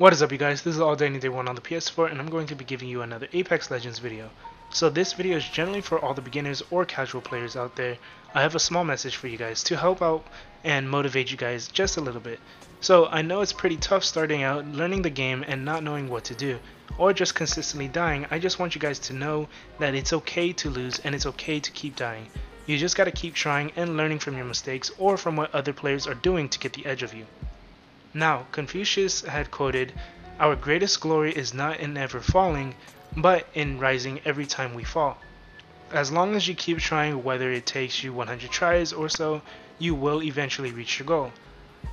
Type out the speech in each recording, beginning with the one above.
What is up, you guys? This is All Day Any Day 1 on the PS4, and I'm going to be giving you another Apex Legends video. So this video is generally for all the beginners or casual players out there. I have a small message for you guys to help out and motivate you guys just a little bit. So I know it's pretty tough starting out, learning the game and not knowing what to do, or just consistently dying. I just want you guys to know that it's okay to lose and it's okay to keep dying. You just gotta keep trying and learning from your mistakes or from what other players are doing to get the edge of you. Now, Confucius had quoted, "Our greatest glory is not in ever falling, but in rising every time we fall." As long as you keep trying, whether it takes you 100 tries or so, you will eventually reach your goal.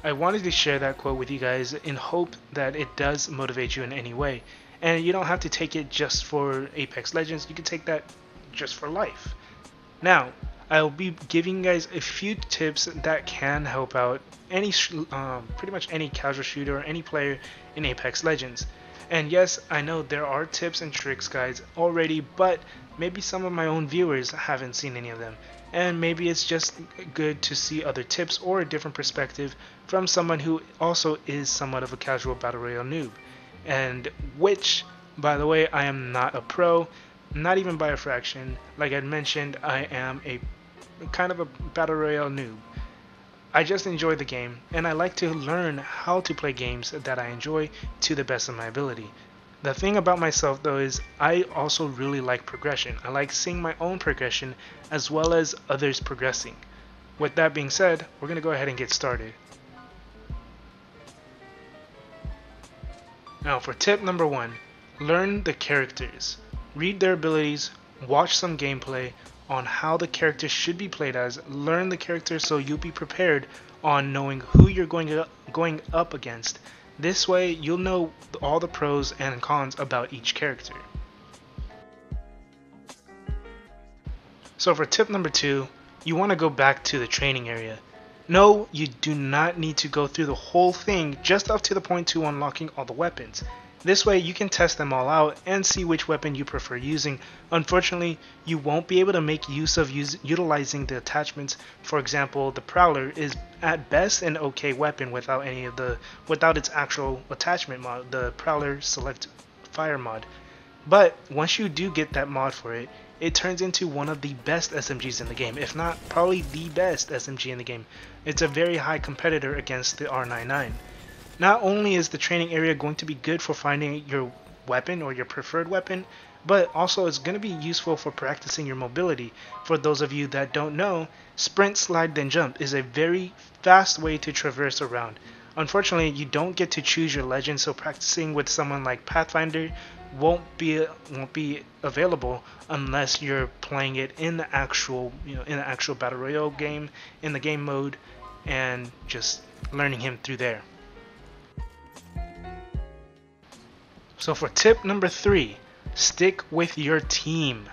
I wanted to share that quote with you guys in hope that it does motivate you in any way. And you don't have to take it just for Apex Legends, you can take that just for life. Now, I'll be giving you guys a few tips that can help out any pretty much any casual shooter or any player in Apex Legends. And yes, I know there are tips and tricks guys already, but maybe some of my own viewers haven't seen any of them, and maybe it's just good to see other tips or a different perspective from someone who also is somewhat of a casual battle royale noob, and which, by the way, I am not a pro, not even by a fraction. Like I mentioned, I am a kind of a battle royale noob. I just enjoy the game, and I like to learn how to play games that I enjoy to the best of my ability. The thing about myself though is I also really like progression. I like seeing my own progression as well as others progressing. With that being said, we're gonna go ahead and get started. Now for tip number 1, learn the characters. Read their abilities, watch some gameplay on how the character should be played as, learn the character so you'll be prepared on knowing who you're going up against. This way you'll know all the pros and cons about each character. So for tip number 2, you want to go back to the training area. No, you do not need to go through the whole thing just up to the point to unlocking all the weapons. This way you can test them all out and see which weapon you prefer using. Unfortunately, you won't be able to make use of utilizing the attachments. For example, the Prowler is at best an okay weapon without its actual attachment mod, the Prowler Select Fire mod. But once you do get that mod for it, it turns into one of the best SMGs in the game, if not probably the best SMG in the game. It's a very high competitor against the R99. Not only is the training area going to be good for finding your weapon or your preferred weapon, but also it's going to be useful for practicing your mobility. For those of you that don't know, sprint, slide, then jump is a very fast way to traverse around. Unfortunately, you don't get to choose your legend, so practicing with someone like Pathfinder won't be available unless you're playing it in the actual battle royale game, in the game mode, and just learning him through there. So for tip number 3, stick with your team.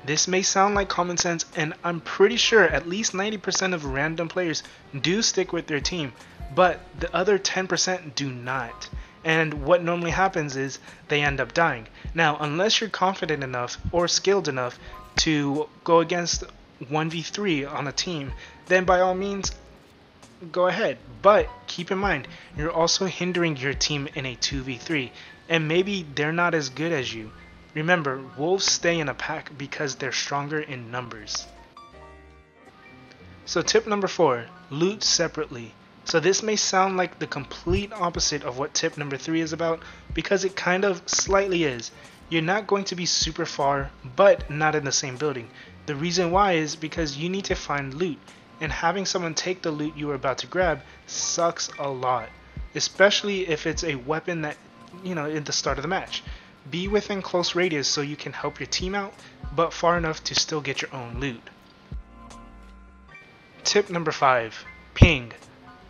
This may sound like common sense, and I'm pretty sure at least 90% of random players do stick with their team, but the other 10% do not. And what normally happens is they end up dying. Now, unless you're confident enough or skilled enough to go against 1v3 on a team, then by all means, go ahead. But keep in mind, you're also hindering your team in a 2v3. And maybe they're not as good as you. Remember, wolves stay in a pack because they're stronger in numbers. So tip number 4, loot separately. So this may sound like the complete opposite of what tip number 3 is about, because it kind of slightly is. You're not going to be super far, but not in the same building. The reason why is because you need to find loot, and having someone take the loot you are about to grab sucks a lot. Especially if it's a weapon that in the start of the match. Be within close radius so you can help your team out, but far enough to still get your own loot. Tip number 5, ping.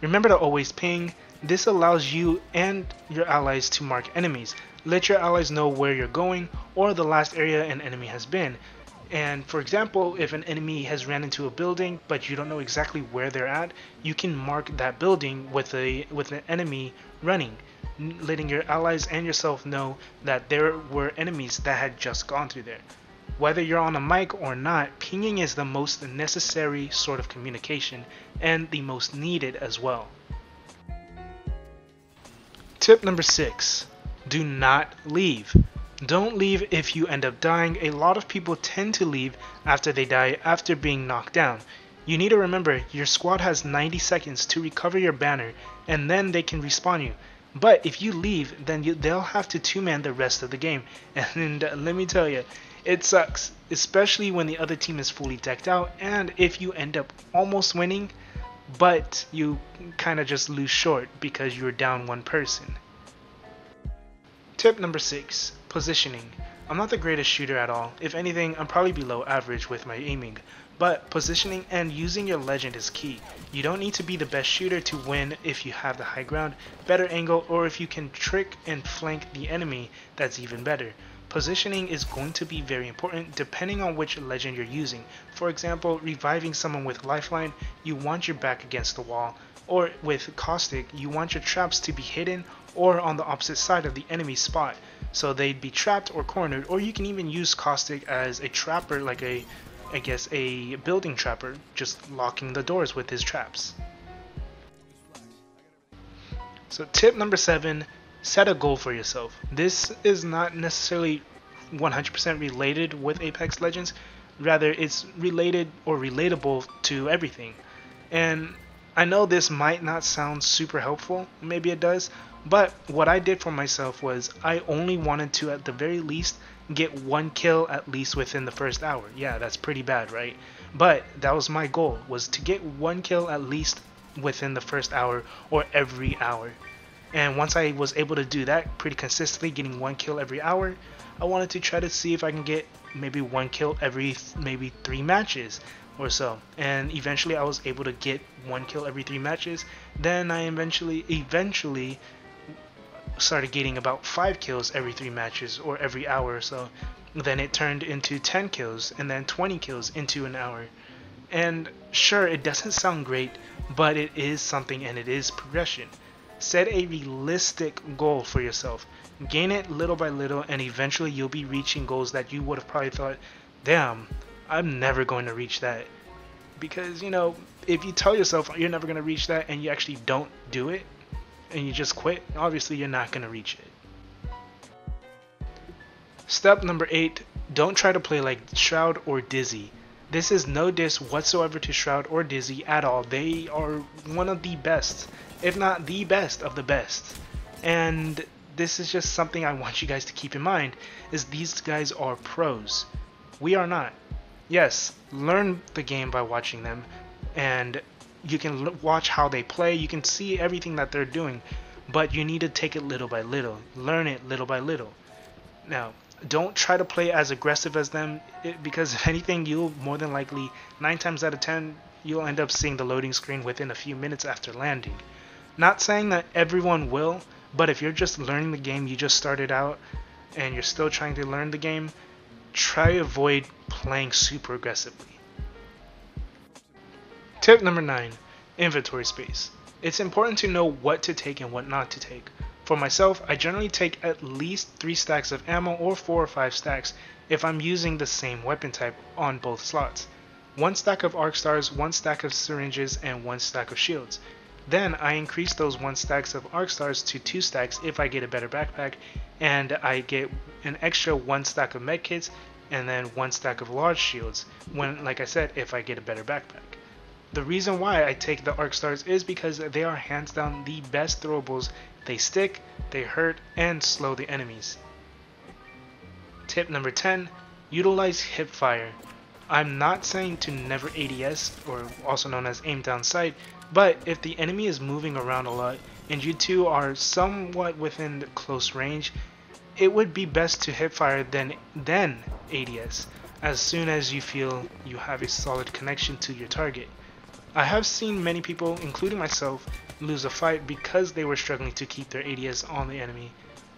Remember to always ping. This allows you and your allies to mark enemies. Let your allies know where you're going or the last area an enemy has been. And for example, if an enemy has ran into a building but you don't know exactly where they're at, you can mark that building with an enemy running, letting your allies and yourself know that there were enemies that had just gone through there. Whether you're on a mic or not, pinging is the most necessary sort of communication and the most needed as well. Tip number 6, do not leave. Don't leave if you end up dying. A lot of people tend to leave after they die after being knocked down. You need to remember your squad has 90 seconds to recover your banner and then they can respawn you. But if you leave, then they'll have to two-man the rest of the game. And let me tell you, it sucks, especially when the other team is fully decked out and if you end up almost winning, but you kind of just lose short because you're down one person. Tip number 6, positioning. I'm not the greatest shooter at all. If anything, I'm probably below average with my aiming. But positioning and using your legend is key. You don't need to be the best shooter to win if you have the high ground, better angle, or if you can trick and flank the enemy, that's even better. Positioning is going to be very important depending on which legend you're using. For example, reviving someone with lifeline, you want your back against the wall. Or with caustic, you want your traps to be hidden or on the opposite side of the enemy spot, so they'd be trapped or cornered. Or you can even use caustic as a trapper, like a building trapper, just locking the doors with his traps. So tip number 7, set a goal for yourself. This is not necessarily 100% related with Apex Legends, rather it's related or relatable to everything. And I know this might not sound super helpful, maybe it does, but what I did for myself was I only wanted to at the very least get 1 kill at least within the first hour. Yeah, that's pretty bad, right? But that was my goal, was to get 1 kill at least within the first hour or every hour. And once I was able to do that pretty consistently, getting 1 kill every hour, I wanted to try to see if I can get maybe 1 kill every maybe 3 matches or so. And eventually I was able to get 1 kill every 3 matches. Then I eventually started getting about 5 kills every 3 matches or every hour or so. Then it turned into 10 kills and then 20 kills into an hour. And sure, it doesn't sound great, but it is something and it is progression. Set a realistic goal for yourself. Gain it little by little and eventually you'll be reaching goals that you would have probably thought, damn, I'm never going to reach that. Because, you know, if you tell yourself you're never going to reach that and you actually don't do it, and you just quit, obviously you're not going to reach it. Step number 8, don't try to play like Shroud or Dizzy. This is no diss whatsoever to Shroud or Dizzy at all. They are one of the best, if not the best of the best. And this is just something I want you guys to keep in mind, is these guys are pros. We are not. Yes, learn the game by watching them, and you can watch how they play, you can see everything that they're doing, but you need to take it little by little, learn it little by little. Now, don't try to play as aggressive as them, because if anything, you'll more than likely, 9 times out of 10, you'll end up seeing the loading screen within a few minutes after landing. Not saying that everyone will, but if you're just learning the game, you just started out, and you're still trying to learn the game, try to avoid playing super aggressively. Tip number 9, inventory space. It's important to know what to take and what not to take. For myself, I generally take at least 3 stacks of ammo or 4 or 5 stacks if I'm using the same weapon type on both slots. 1 stack of arc stars, 1 stack of syringes, and 1 stack of shields. Then I increase those 1 stacks of arc stars to 2 stacks if I get a better backpack, and I get an extra 1 stack of medkits and then 1 stack of large shields when, like I said, if I get a better backpack. The reason why I take the arc stars is because they are hands down the best throwables. They stick, they hurt, and slow the enemies. Tip number 10, utilize Hipfire. I'm not saying to never ADS, or also known as aim down sight, but if the enemy is moving around a lot and you two are somewhat within close range, it would be best to Hipfire then ADS as soon as you feel you have a solid connection to your target. I have seen many people, including myself, lose a fight because they were struggling to keep their ADS on the enemy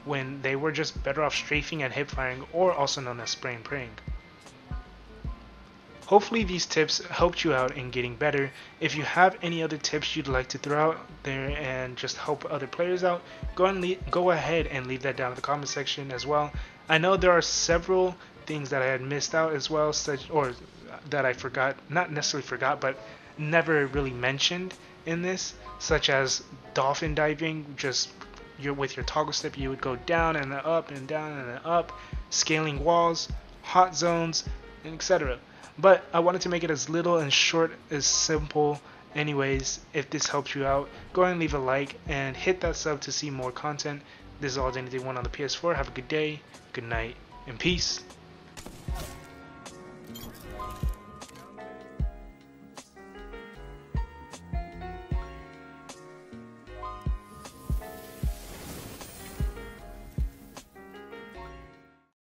when they were just better off strafing and hipfiring, or also known as spray and praying. Hopefully these tips helped you out in getting better. If you have any other tips you'd like to throw out there and just help other players out, go ahead and leave that down in the comment section as well. I know there are several things that I had missed out as well, or that I forgot, not necessarily forgot, but never really mentioned in this, such as dolphin diving, just with your toggle step, you would go down and then up and down and then up, scaling walls, hot zones, and etc. But I wanted to make it as little and short as simple. Anyways, if this helps you out, go ahead and leave a like and hit that sub to see more content. This is all Anything One on the PS4. Have a good day, good night, and peace.